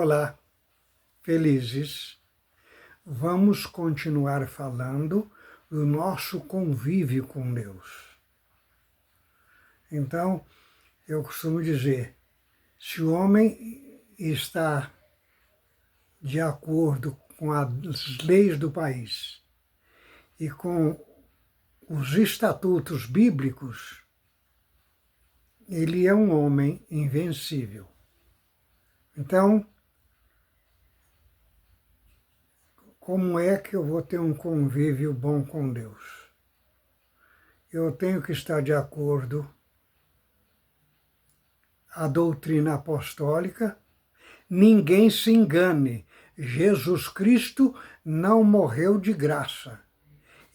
Olá, felizes. Vamos continuar falando do nosso convívio com Deus. Então, eu costumo dizer, se o homem está de acordo com as leis do país e com os estatutos bíblicos, ele é um homem invencível. Então, como é que eu vou ter um convívio bom com Deus? Eu tenho que estar de acordo com a doutrina apostólica. Ninguém se engane, Jesus Cristo não morreu de graça.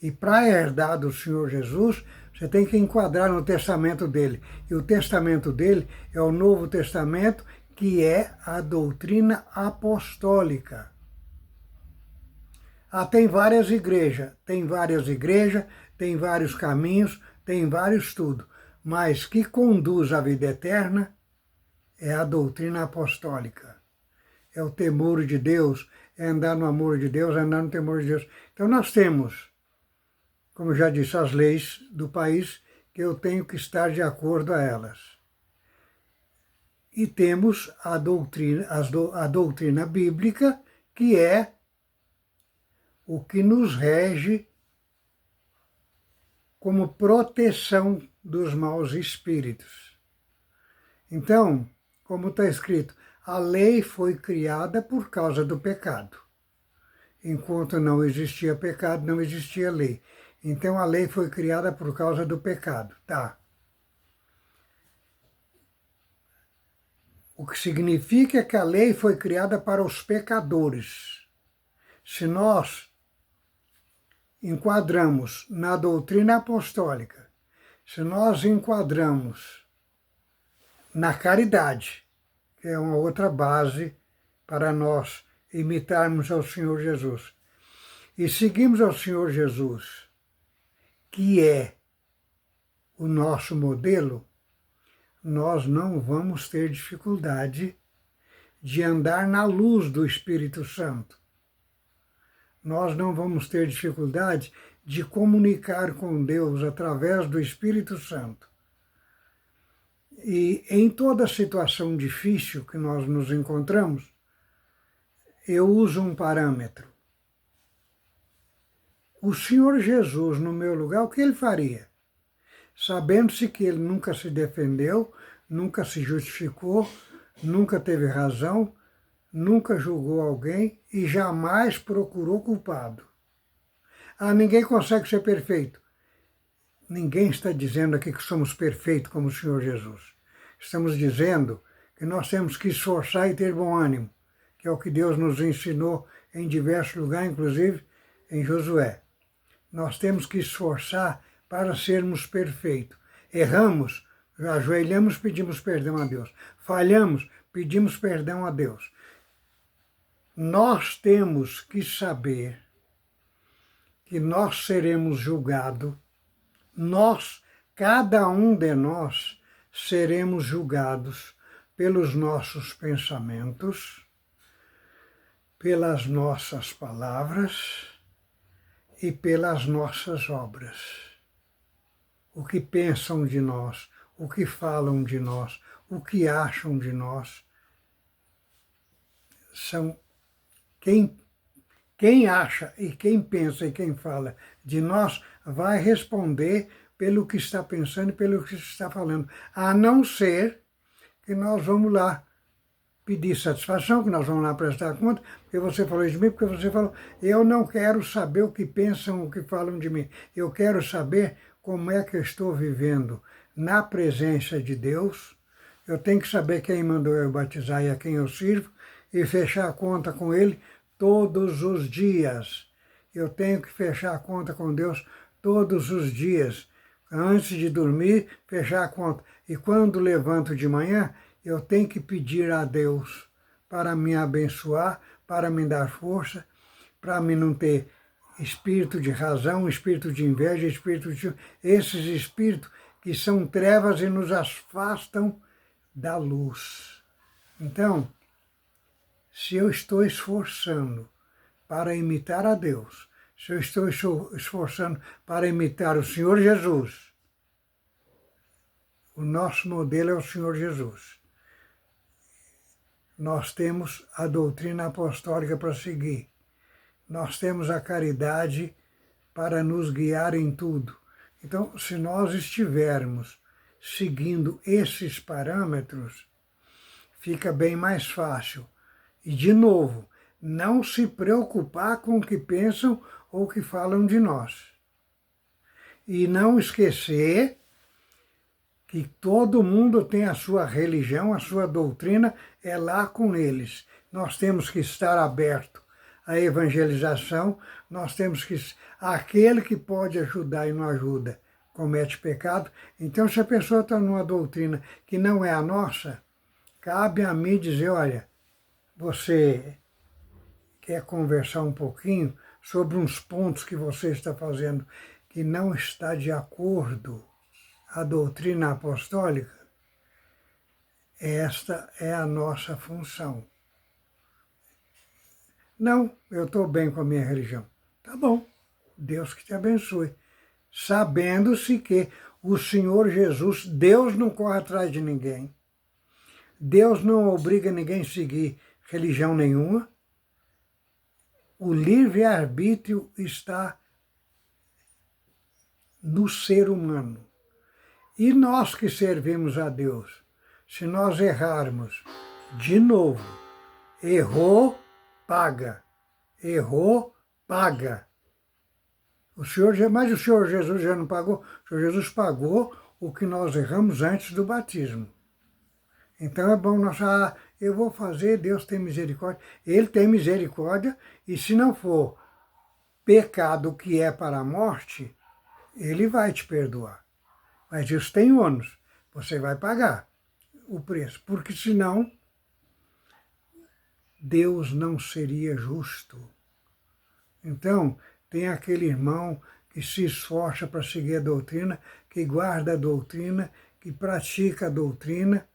E para herdar do Senhor Jesus, você tem que enquadrar no testamento dele. E o testamento dele é o Novo Testamento, que é a doutrina apostólica. Tem várias igrejas, tem vários caminhos, tem vários tudo. Mas que conduz à vida eterna é a doutrina apostólica. É o temor de Deus, é andar no amor de Deus, é andar no temor de Deus. Então nós temos, como já disse, as leis do país que eu tenho que estar de acordo a elas. E temos a doutrina bíblica, que é o que nos rege como proteção dos maus espíritos. Então, como está escrito, a lei foi criada por causa do pecado. Enquanto não existia pecado, não existia lei. Então a lei foi criada por causa do pecado. Tá. O que significa que a lei foi criada para os pecadores. Se nós enquadramos na doutrina apostólica, se nós enquadramos na caridade, que é uma outra base para nós imitarmos ao Senhor Jesus, e seguimos ao Senhor Jesus, que é o nosso modelo, nós não vamos ter dificuldade de andar na luz do Espírito Santo. Nós não vamos ter dificuldade de comunicar com Deus através do Espírito Santo. E em toda situação difícil que nós nos encontramos, eu uso um parâmetro. O Senhor Jesus, no meu lugar, o que ele faria? Sabendo-se que ele nunca se defendeu, nunca se justificou, nunca teve razão, nunca julgou alguém e jamais procurou culpado. Ninguém consegue ser perfeito. Ninguém está dizendo aqui que somos perfeitos como o Senhor Jesus. Estamos dizendo que nós temos que esforçar e ter bom ânimo, que é o que Deus nos ensinou em diversos lugares, inclusive em Josué. Nós temos que esforçar para sermos perfeitos. Erramos, ajoelhamos, pedimos perdão a Deus. Falhamos, pedimos perdão a Deus. Nós temos que saber que nós seremos julgados, cada um de nós, seremos julgados pelos nossos pensamentos, pelas nossas palavras e pelas nossas obras. O que pensam de nós, o que falam de nós, o que acham de nós, são quem acha e quem pensa e quem fala de nós vai responder pelo que está pensando e pelo que está falando, a não ser que nós vamos lá pedir satisfação, que nós vamos lá prestar conta, porque você falou de mim, porque você falou. Eu não quero saber o que pensam, o que falam de mim. Eu quero saber como é que eu estou vivendo na presença de Deus. Eu tenho que saber quem mandou eu batizar e a quem eu sirvo e fechar a conta com Ele todos os dias. Eu tenho que fechar a conta com Deus todos os dias. Antes de dormir, fechar a conta. E quando levanto de manhã, eu tenho que pedir a Deus para me abençoar, para me dar força, para me não ter espírito de razão, espírito de inveja, esses espíritos que são trevas e nos afastam da luz. Então, se eu estou esforçando para imitar a Deus, se eu estou esforçando para imitar o Senhor Jesus, o nosso modelo é o Senhor Jesus. Nós temos a doutrina apostólica para seguir. Nós temos a caridade para nos guiar em tudo. Então, se nós estivermos seguindo esses parâmetros, fica bem mais fácil. E, de novo, não se preocupar com o que pensam ou o que falam de nós. E não esquecer que todo mundo tem a sua religião, a sua doutrina, é lá com eles. Nós temos que estar aberto à evangelização, nós temos que... Aquele que pode ajudar e não ajuda, comete pecado. Então, se a pessoa está numa doutrina que não é a nossa, cabe a mim dizer, olha, você quer conversar um pouquinho sobre uns pontos que você está fazendo que não está de acordo a doutrina apostólica? Esta é a nossa função. Não, eu estou bem com a minha religião. Tá bom, Deus que te abençoe. Sabendo-se que o Senhor Jesus, Deus não corre atrás de ninguém. Deus não obriga ninguém a seguir religião nenhuma. O livre-arbítrio está no ser humano. E nós que servimos a Deus, se nós errarmos, de novo, errou, paga. Errou, paga. Mas o Senhor Jesus já não pagou? O Senhor Jesus pagou o que nós erramos antes do batismo. Então é bom nós falar, eu vou fazer, Deus tem misericórdia. Ele tem misericórdia, e se não for pecado que é para a morte, Ele vai te perdoar. Mas isso tem ônus, você vai pagar o preço, porque senão Deus não seria justo. Então, tem aquele irmão que se esforça para seguir a doutrina, que guarda a doutrina, que pratica a doutrina,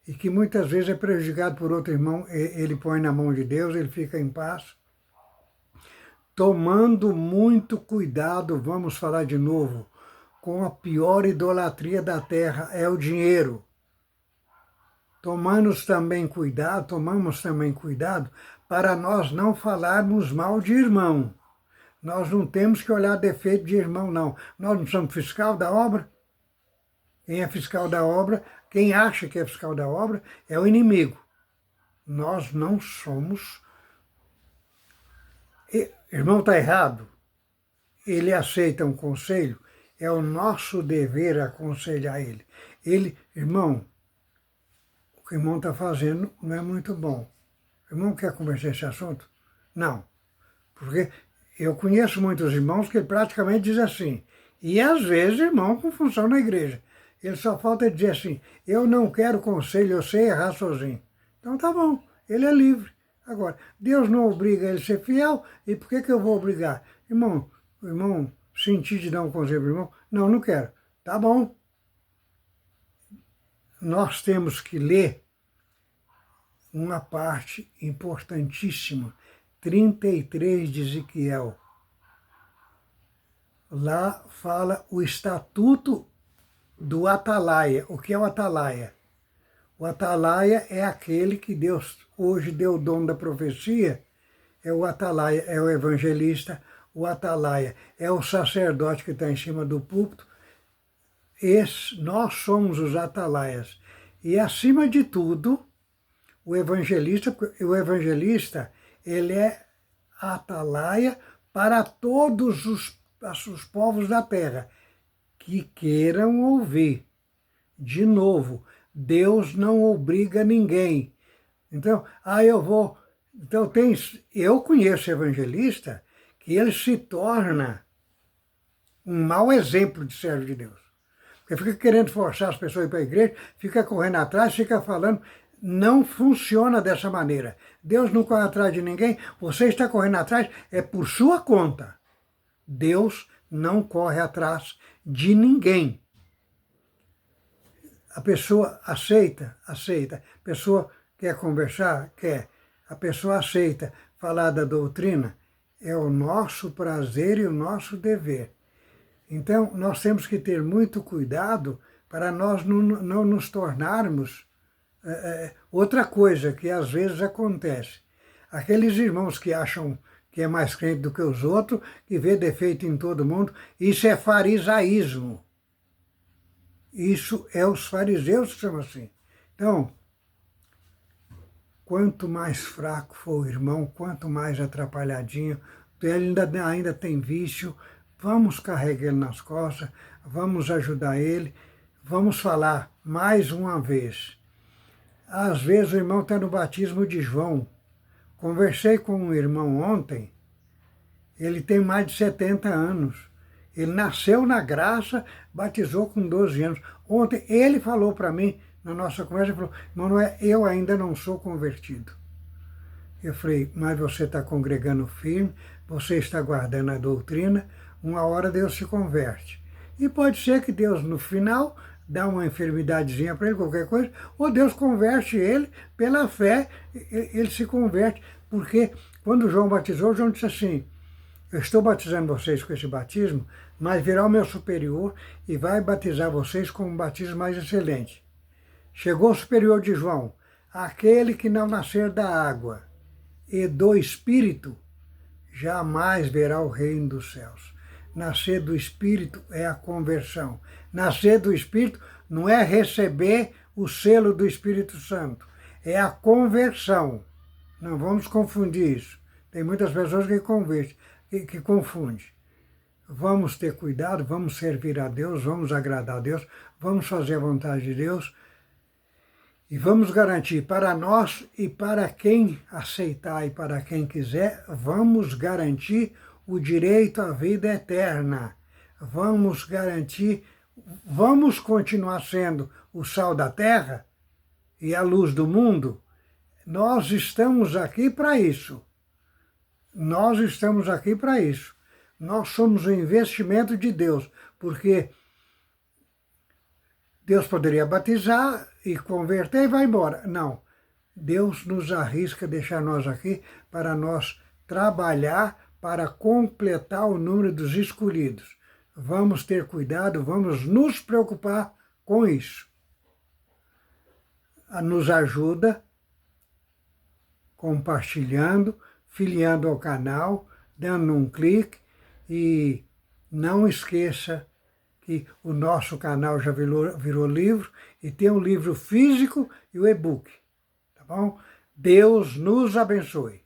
e que muitas vezes é prejudicado por outro irmão, ele põe na mão de Deus, ele fica em paz. Tomando muito cuidado, vamos falar de novo, com a pior idolatria da terra, é o dinheiro. Tomamos também cuidado para nós não falarmos mal de irmão. Nós não temos que olhar defeito de irmão, não. Nós não somos fiscal da obra. Quem é fiscal da obra, quem acha que é fiscal da obra, é o inimigo. Nós não somos. Irmão está errado, ele aceita um conselho, é o nosso dever aconselhar ele. Irmão, o que o irmão está fazendo não é muito bom. O irmão quer conversar esse assunto? Não. Porque eu conheço muitos irmãos que praticamente dizem assim, e às vezes irmão com função na igreja. Ele só falta dizer assim, eu não quero conselho, eu sei errar sozinho. Então tá bom, ele é livre. Agora, Deus não obriga ele a ser fiel, e por que eu vou obrigar? Irmão, o irmão sentir de dar um conselho para o irmão? Não, não quero. Tá bom. Nós temos que ler uma parte importantíssima, 33 de Ezequiel. Lá fala o estatuto do atalaia. O que é o atalaia? O atalaia é aquele que Deus hoje deu o dom da profecia, é o atalaia, é o evangelista, o atalaia é o sacerdote que está em cima do púlpito. Nós somos os atalaias. E acima de tudo, o evangelista, ele é atalaia para todos os povos da terra que queiram ouvir. De novo, Deus não obriga ninguém. Então, eu conheço evangelista que ele se torna um mau exemplo de servo de Deus. Porque fica querendo forçar as pessoas a ir para a igreja, fica correndo atrás, fica falando. Não funciona dessa maneira. Deus não corre atrás de ninguém, você está correndo atrás, é por sua conta. Deus não corre atrás de ninguém. A pessoa aceita. A pessoa quer conversar? Quer. a pessoa aceita falar da doutrina, é o nosso prazer e o nosso dever. Então, nós temos que ter muito cuidado para nós não nos tornarmos outra coisa que às vezes acontece. Aqueles irmãos que acham que é mais crente do que os outros, que vê defeito em todo mundo, isso é farisaísmo. Isso é os fariseus que chamam assim. Então, quanto mais fraco for o irmão, quanto mais atrapalhadinho, ele ainda tem vício, vamos carregar ele nas costas, vamos ajudar ele, vamos falar mais uma vez. Às vezes o irmão está no batismo de João. Conversei com um irmão ontem, ele tem mais de 70 anos. Ele nasceu na graça, batizou com 12 anos. Ontem ele falou para mim, na nossa conversa, ele falou, Manoel, eu ainda não sou convertido. Eu falei, mas você está congregando firme, você está guardando a doutrina, uma hora Deus se converte. E pode ser que Deus, no final, dá uma enfermidadezinha para ele, qualquer coisa, ou Deus converte ele pela fé, ele se converte. Porque quando João batizou, João disse assim, eu estou batizando vocês com esse batismo, mas virá o meu superior e vai batizar vocês com um batismo mais excelente. Chegou o superior de João, aquele que não nascer da água e do Espírito, jamais verá o reino dos céus. Nascer do Espírito é a conversão. Nascer do Espírito não é receber o selo do Espírito Santo, é a conversão. Não vamos confundir isso. Tem muitas pessoas que confundem. Vamos ter cuidado, vamos servir a Deus, vamos agradar a Deus, vamos fazer a vontade de Deus e vamos garantir para nós e para quem aceitar e para quem quiser, vamos garantir o direito à vida eterna. Vamos garantir, vamos continuar sendo o sal da terra e a luz do mundo. Nós estamos aqui para isso. Nós estamos aqui para isso. Nós somos um investimento de Deus, porque Deus poderia batizar e converter e vai embora. Não. Deus nos arrisca deixar nós aqui para nós trabalhar para completar o número dos escolhidos. Vamos ter cuidado, vamos nos preocupar com isso. Nos ajuda compartilhando, filiando ao canal, dando um clique e não esqueça que o nosso canal já virou livro e tem o livro físico e o e-book, tá bom? Deus nos abençoe.